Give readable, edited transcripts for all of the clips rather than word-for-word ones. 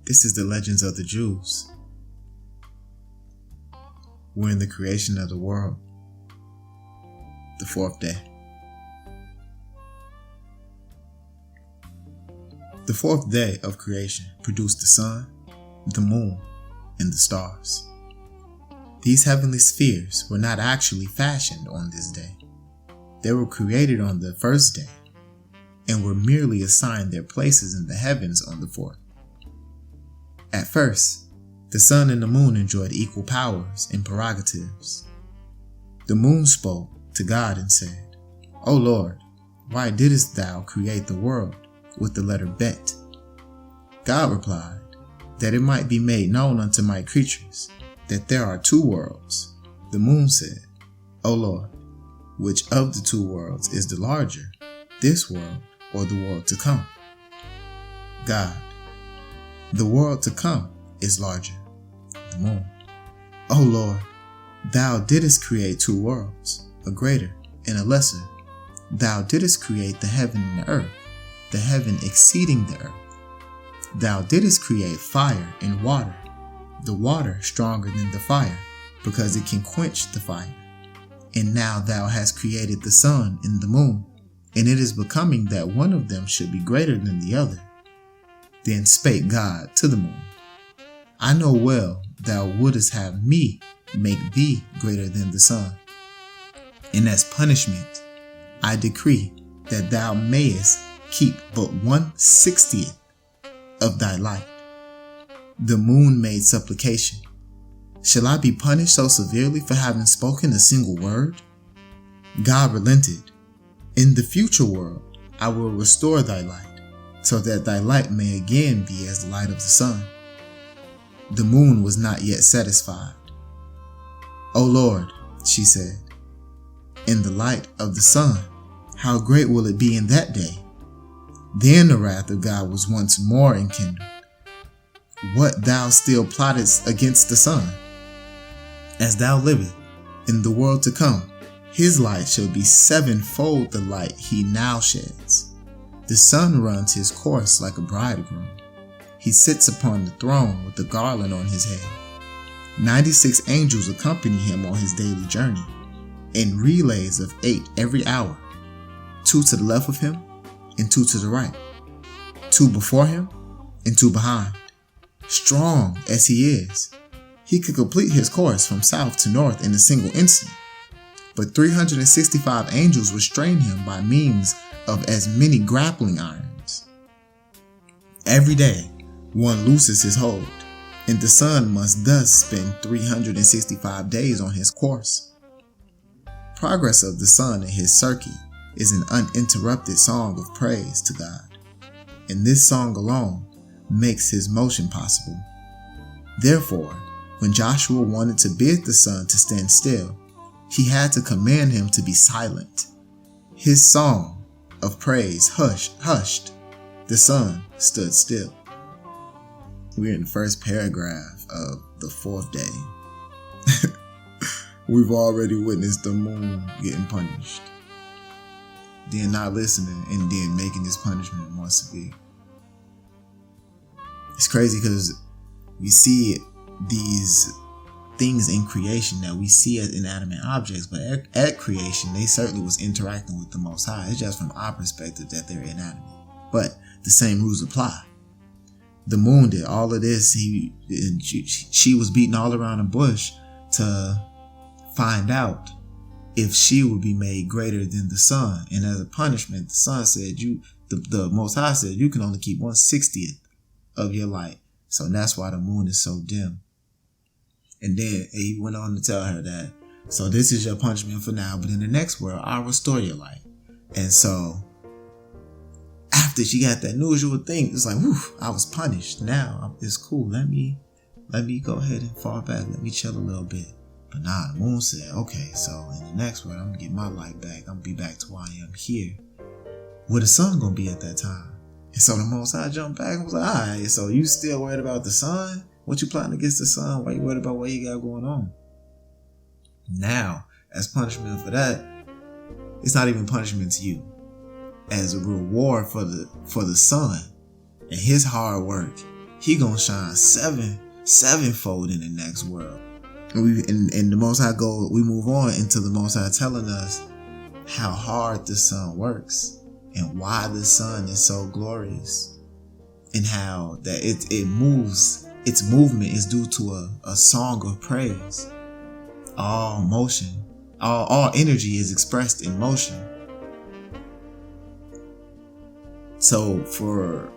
This is the legends of the Jews. We're in the creation of the world, the fourth day. The fourth day of creation produced the sun, the moon, and the stars. These heavenly spheres were not actually fashioned on this day. They were created on the first day and were merely assigned their places in the heavens on the fourth. At first, the sun and the moon enjoyed equal powers and prerogatives. The moon spoke to God and said, "O Lord, why didst thou create the world with the letter Bet?" God replied, "That it might be made known unto my creatures that there are two worlds." The moon said, "O Lord, which of the two worlds is the larger, this world or the world to come?" God, "The world to come is larger." The moon, "O Lord, thou didst create two worlds, a greater and a lesser. Thou didst create the heaven and the earth, the heaven exceeding the earth. Thou didst create fire and water, the water stronger than the fire, because it can quench the fire. And now thou hast created the sun and the moon, and it is becoming that one of them should be greater than the other." Then spake God to the moon, "I know well thou wouldst have me make thee greater than the sun. And as punishment, I decree that thou mayest keep but 1/60th of thy light." The moon made supplication, "Shall I be punished so severely for having spoken a single word?" God relented, "In the future world I will restore thy light, so that thy light may again be as the light of the sun." The moon was not yet satisfied. "O Lord," she said, "in the light of the sun, how great will it be in that day?" Then the wrath of God was once more enkindled. "What, thou still plottest against the sun? As thou livest, in the world to come, his light shall be sevenfold the light he now sheds. The sun runs his course like a bridegroom. He sits upon the throne with a garland on his head. 96 angels accompany him on his daily journey, in relays of 8 every hour, 2 to the left of him and 2 to the right, 2 before him and 2 behind. Strong as he is, he could complete his course from south to north in a single instant. But 365 angels restrain him by means of as many grappling irons. Every day, one looses his hold, and the sun must thus spend 365 days on his course. Progress of the sun in his circuit is an uninterrupted song of praise to God, and this song alone makes his motion possible. Therefore, when Joshua wanted to bid the sun to stand still, he had to command him to be silent. His song of praise hushed. The sun stood still. We're in the first paragraph of the fourth day. We've already witnessed the moon getting punished, then not listening, and then making this punishment more severe. It's crazy because we see these things in creation that we see as inanimate objects, but at creation, they certainly was interacting with the Most High. It's just from our perspective that they're inanimate. But the same rules apply. The moon did all of this. She was beating all around the bush to find out if she would be made greater than the sun. And as a punishment, the sun said, the Most High said, you can only keep 1/60th of your light. So that's why the moon is so dim. And then he went on to tell her that, so this is your punishment for now, but in the next world, I'll restore your light. And so after she got that news, you would think, it's like, whew, I was punished. Now it's cool. Let me go ahead and fall back. Let me chill a little bit. But nah, the moon said, okay, so in the next world, I'm going to get my light back. I'm going to be back to where I am here. Where the sun going to be at that time? And so the Most High jumped back and was like, all right, so you still worried about the sun? What you plotting against the sun? Why you worried about what you got going on? Now, as punishment for that, it's not even punishment to you. As a reward for the sun and his hard work, he gonna shine sevenfold in the next world. And the Most High we move on into the Most High telling us how hard the sun works and why the sun is so glorious, and how that it moves. Its movement is due to a song of praise. All motion, all energy is expressed in motion. So for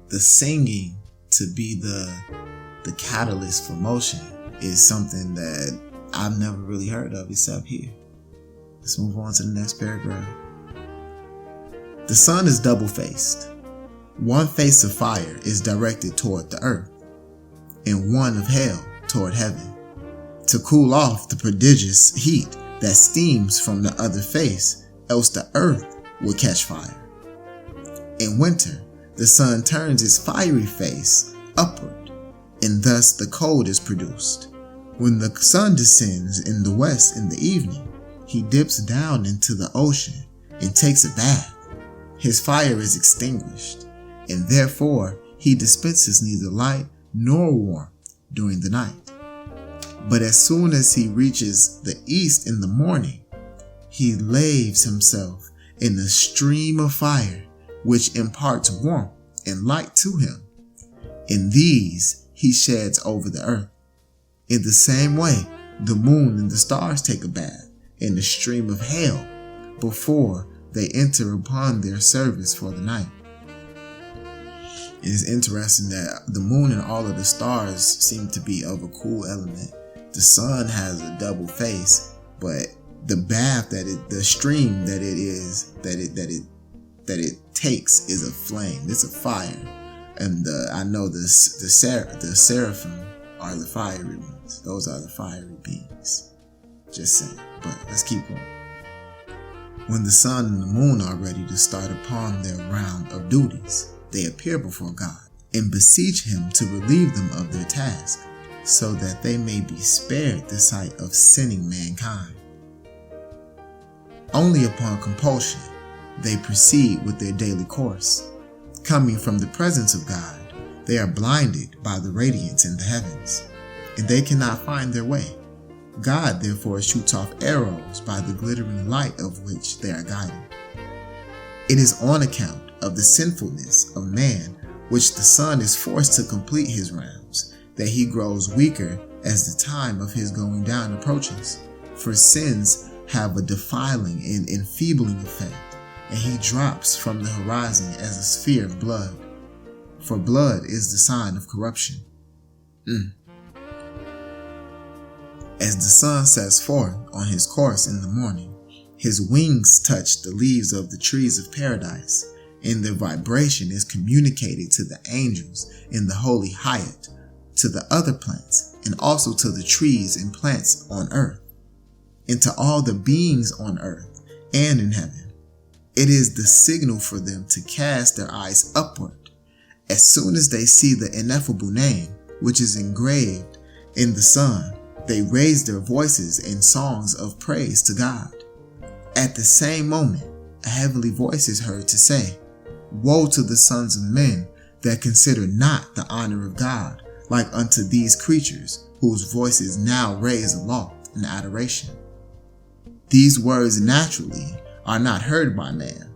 the singing to be the catalyst for motion is something that I've never really heard of except here. Let's move on to the next paragraph. The sun is double-faced. One face of fire is directed toward the earth, and one of hell toward heaven, to cool off the prodigious heat that steams from the other face, else the earth will catch fire. In winter, the sun turns its fiery face upward, and thus the cold is produced. When the sun descends in the west in the evening, he dips down into the ocean and takes a bath. His fire is extinguished, and therefore he dispenses neither light nor warmth during the night. But as soon as he reaches the east in the morning, he laves himself in a stream of fire, which imparts warmth and light to him. And these he sheds over the earth. In the same way, the moon and the stars take a bath in the stream of hell before they enter upon their service for the night. It is interesting that the moon and all of the stars seem to be of a cool element. The sun has a double face, but the bath the stream that it takes is a flame. It's a fire, and I know the seraphim are the fiery ones. Those are the fiery beings. Just saying. But let's keep going. When the sun and the moon are ready to start upon their round of duties, they appear before God and beseech him to relieve them of their task, so that they may be spared the sight of sinning mankind. Only upon compulsion they proceed with their daily course. Coming from the presence of God, they are blinded by the radiance in the heavens, and they cannot find their way. God therefore shoots off arrows by the glittering light of which they are guided. It is on account of the sinfulness of man which the sun is forced to complete his rounds, that he grows weaker as the time of his going down approaches. For sins have a defiling and enfeebling effect, and he drops from the horizon as a sphere of blood. For blood is the sign of corruption. As the sun sets forth on his course in the morning, his wings touch the leaves of the trees of paradise, and their vibration is communicated to the angels in the holy Hayat, to the other plants, and also to the trees and plants on earth, and to all the beings on earth and in heaven. It is the signal for them to cast their eyes upward. As soon as they see the ineffable name, which is engraved in the sun, they raise their voices in songs of praise to God. At the same moment, a heavenly voice is heard to say, "Woe to the sons of men that consider not the honor of God, like unto these creatures, whose voices now raise aloft in adoration." These words naturally are not heard by man.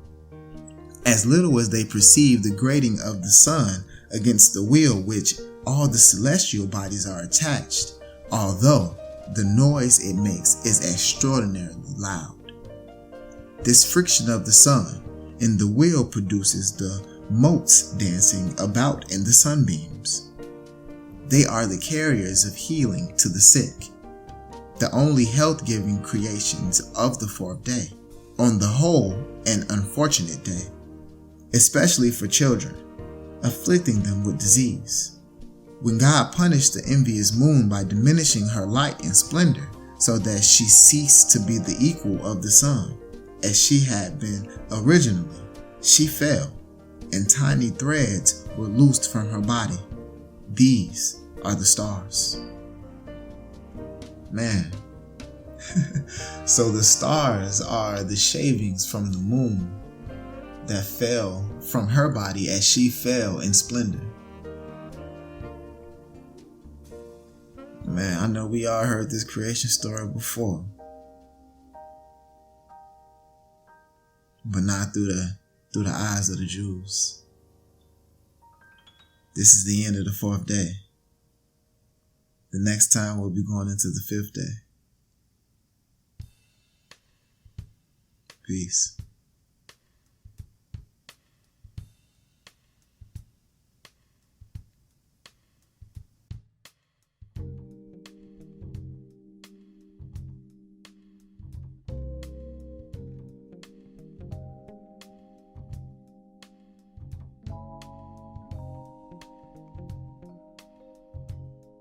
As little as they perceive the grating of the sun against the wheel which all the celestial bodies are attached, although the noise it makes is extraordinarily loud. This friction of the sun and the wheel produces the motes dancing about in the sunbeams. They are the carriers of healing to the sick, the only health-giving creations of the fourth day, on the whole an unfortunate day, especially for children, afflicting them with disease. When God punished the envious moon by diminishing her light and splendor, so that she ceased to be the equal of the sun, as she had been originally, she fell, and tiny threads were loosed from her body. These are the stars. Man. So the stars are the shavings from the moon that fell from her body as she fell in splendor. Man, I know we all heard this creation story before, but not through the eyes of the Jews. This is the end of the fourth day. The next time we'll be going into the fifth day. Peace.